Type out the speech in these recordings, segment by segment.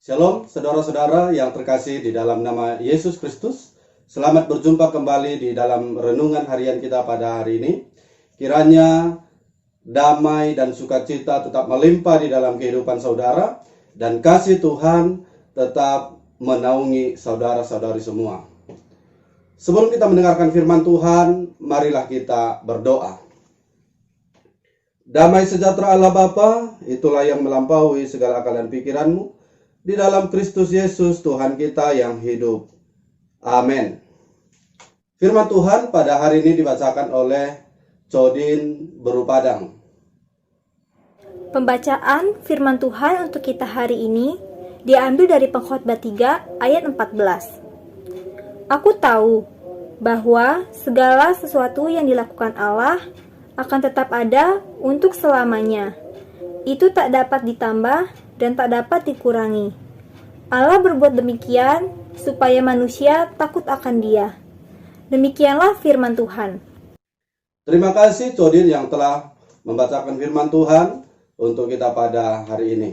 Shalom saudara-saudara yang terkasih di dalam nama Yesus Kristus. Selamat berjumpa kembali di dalam renungan harian kita pada hari ini. Kiranya damai dan sukacita tetap melimpah di dalam kehidupan saudara, dan kasih Tuhan tetap menaungi saudara-saudari semua. Sebelum kita mendengarkan firman Tuhan, marilah kita berdoa. Damai sejahtera Allah Bapa, itulah yang melampaui segala akal dan pikiranmu, di dalam Kristus Yesus Tuhan kita yang hidup. Amin. Firman Tuhan pada hari ini dibacakan oleh Codin Berupadang. Pembacaan firman Tuhan untuk kita hari ini diambil dari Pengkhotbah 3 ayat 14. Aku tahu bahwa segala sesuatu yang dilakukan Allah akan tetap ada untuk selamanya. Itu tak dapat ditambah dan tak dapat dikurangi. Allah berbuat demikian supaya manusia takut akan Dia. Demikianlah firman Tuhan. Terima kasih Codin yang telah membacakan firman Tuhan untuk kita pada hari ini.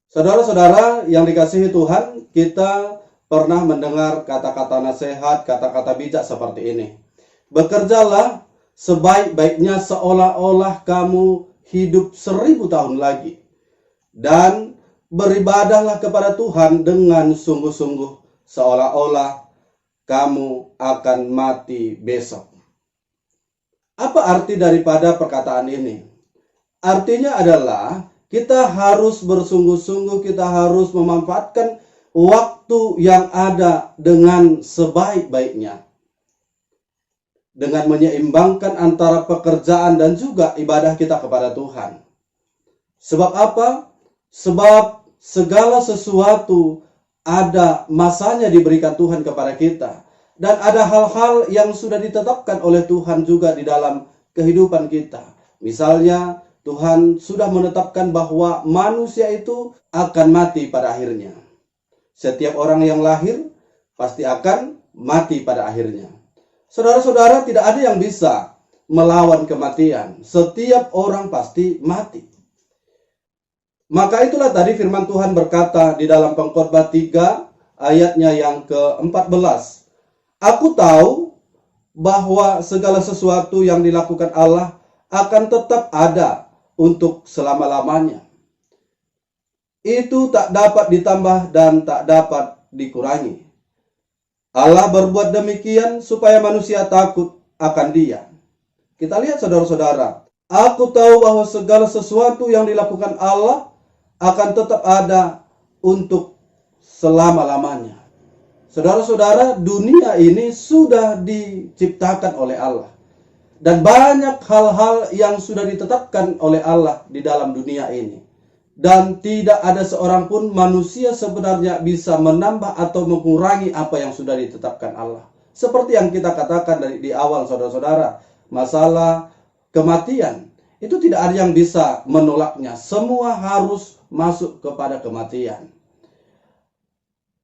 Saudara-saudara yang dikasihi Tuhan, kita pernah mendengar kata-kata nasihat, kata-kata bijak seperti ini. Bekerjalah sebaik-baiknya seolah-olah kamu hidup 1000 tahun lagi, dan beribadahlah kepada Tuhan dengan sungguh-sungguh seolah-olah kamu akan mati besok. Apa arti daripada perkataan ini? Artinya adalah kita harus bersungguh-sungguh, kita harus memanfaatkan waktu yang ada dengan sebaik-baiknya, dengan menyeimbangkan antara pekerjaan dan juga ibadah kita kepada Tuhan. Sebab apa? Sebab segala sesuatu ada masanya diberikan Tuhan kepada kita. Dan ada hal-hal yang sudah ditetapkan oleh Tuhan juga di dalam kehidupan kita. Misalnya, Tuhan sudah menetapkan bahwa manusia itu akan mati pada akhirnya. Setiap orang yang lahir pasti akan mati pada akhirnya. Saudara-saudara, tidak ada yang bisa melawan kematian. Setiap orang pasti mati. Maka itulah tadi firman Tuhan berkata di dalam Pengkhotbah 3 ayatnya yang ke-14. Aku tahu bahwa segala sesuatu yang dilakukan Allah akan tetap ada untuk selama-lamanya. Itu tak dapat ditambah dan tak dapat dikurangi. Allah berbuat demikian supaya manusia takut akan Dia. Kita lihat saudara-saudara. Aku tahu bahwa segala sesuatu yang dilakukan Allah akan tetap ada untuk selama-lamanya. Saudara-saudara, dunia ini sudah diciptakan oleh Allah. Dan banyak hal-hal yang sudah ditetapkan oleh Allah di dalam dunia ini. Dan tidak ada seorang pun manusia sebenarnya bisa menambah atau mengurangi apa yang sudah ditetapkan Allah. Seperti yang kita katakan di awal saudara-saudara, masalah kematian. Itu tidak ada yang bisa menolaknya. Semua harus masuk kepada kematian.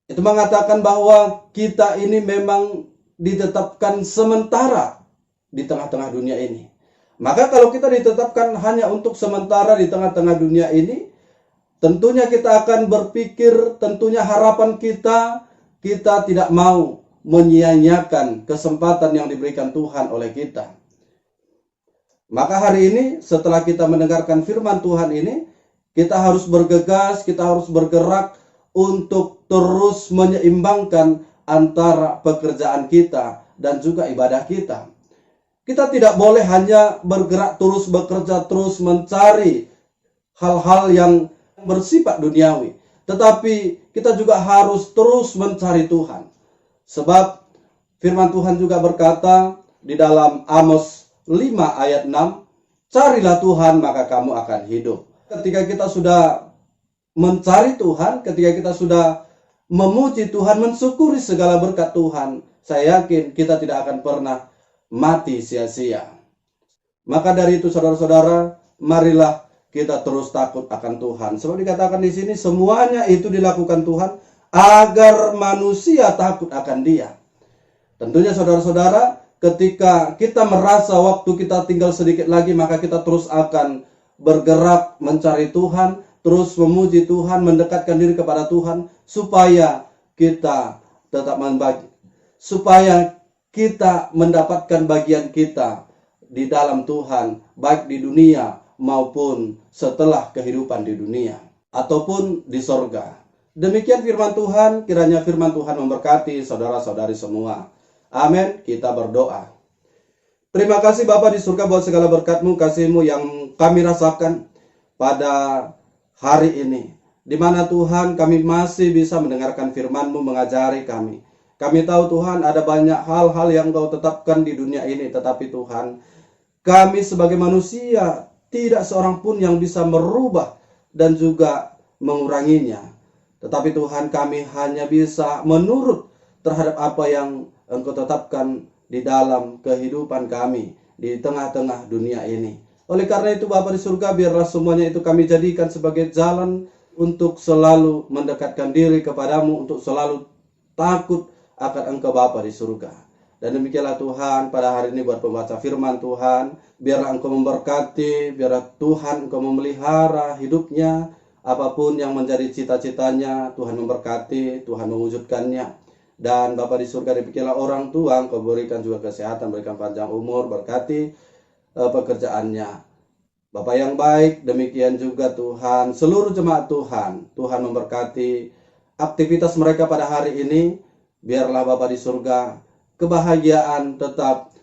Itu mengatakan bahwa kita ini memang ditetapkan sementara di tengah-tengah dunia ini. Maka kalau kita ditetapkan hanya untuk sementara di tengah-tengah dunia ini, tentunya kita akan berpikir, tentunya harapan kita tidak mau menyia-nyiakan kesempatan yang diberikan Tuhan oleh kita. Maka hari ini setelah kita mendengarkan firman Tuhan ini, kita harus bergegas, kita harus bergerak untuk terus menyeimbangkan antara pekerjaan kita dan juga ibadah kita. Kita tidak boleh hanya bergerak terus, bekerja terus, mencari hal-hal yang bersifat duniawi. Tetapi kita juga harus terus mencari Tuhan. Sebab firman Tuhan juga berkata di dalam Amos 5 ayat 6, carilah Tuhan maka kamu akan hidup. Ketika kita sudah mencari Tuhan, ketika kita sudah memuji Tuhan, mensyukuri segala berkat Tuhan, saya yakin kita tidak akan pernah mati sia-sia. Maka dari itu saudara-saudara, marilah kita terus takut akan Tuhan. Sebab dikatakan di sini semuanya itu dilakukan Tuhan agar manusia takut akan Dia. Tentunya saudara-saudara, ketika kita merasa waktu kita tinggal sedikit lagi, maka kita terus akan bergerak mencari Tuhan terus memuji Tuhan, mendekatkan diri kepada Tuhan, supaya kita tetap membagi, supaya kita mendapatkan bagian kita di dalam Tuhan, baik di dunia maupun setelah kehidupan di dunia, ataupun di sorga. Demikian firman Tuhan, kiranya firman Tuhan memberkati saudara-saudari semua. Amin, kita berdoa. Terima kasih Bapa di surga buat segala berkat-Mu, kasih-Mu yang kami rasakan pada hari ini. Di mana Tuhan kami masih bisa mendengarkan firman-Mu mengajari kami. Kami tahu Tuhan ada banyak hal-hal yang Engkau tetapkan di dunia ini. Tetapi Tuhan, kami sebagai manusia tidak seorang pun yang bisa merubah dan juga menguranginya. Tetapi Tuhan, kami hanya bisa menurut terhadap apa yang Engkau tetapkan di dalam kehidupan kami di tengah-tengah dunia ini. Oleh karena itu Bapa di surga, biarlah semuanya itu kami jadikan sebagai jalan untuk selalu mendekatkan diri kepadamu, untuk selalu takut akan Engkau Bapa di surga. Dan demikianlah Tuhan pada hari ini buat pembaca firman Tuhan, biarlah Engkau memberkati, biarlah Tuhan Engkau memelihara hidupnya, apapun yang menjadi cita-citanya, Tuhan memberkati, Tuhan mewujudkannya. Dan Bapa di surga, demikianlah orang tua, Engkau berikan juga kesehatan, berikan panjang umur, berkati pekerjaannya. Bapa yang baik, demikian juga Tuhan, seluruh jemaat Tuhan, Tuhan memberkati aktivitas mereka pada hari ini. Biarlah Bapa di surga, kebahagiaan tetap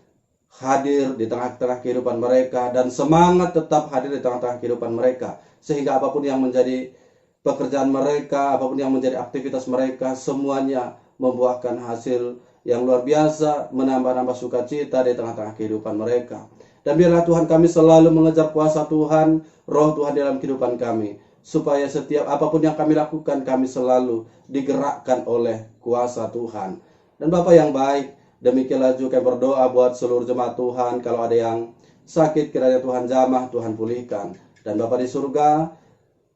hadir di tengah-tengah kehidupan mereka, dan semangat tetap hadir di tengah-tengah kehidupan mereka, sehingga apapun yang menjadi pekerjaan mereka, apapun yang menjadi aktivitas mereka, semuanya membuahkan hasil yang luar biasa, menambah-nambah sukacita di tengah-tengah kehidupan mereka. Dan biarlah Tuhan kami selalu mengejar kuasa Tuhan, roh Tuhan dalam kehidupan kami, supaya setiap apapun yang kami lakukan, kami selalu digerakkan oleh kuasa Tuhan. Dan Bapa yang baik, demikianlah juga berdoa buat seluruh jemaat Tuhan, kalau ada yang sakit, kiranya Tuhan jamah, Tuhan pulihkan. Dan Bapa di surga,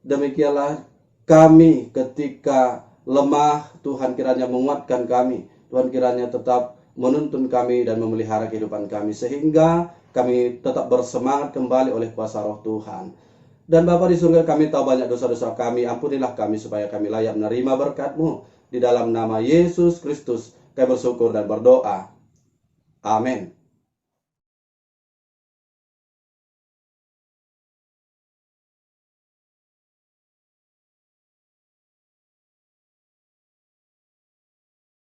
demikianlah kami ketika lemah, Tuhan kiranya menguatkan kami, Tuhan kiranya tetap menuntun kami dan memelihara kehidupan kami, sehingga kami tetap bersemangat kembali oleh kuasa roh Tuhan. Dan Bapa di surga, kami tahu banyak dosa-dosa kami, ampunilah kami supaya kami layak menerima berkat-Mu. Di dalam nama Yesus Kristus kami bersyukur dan berdoa. Amin.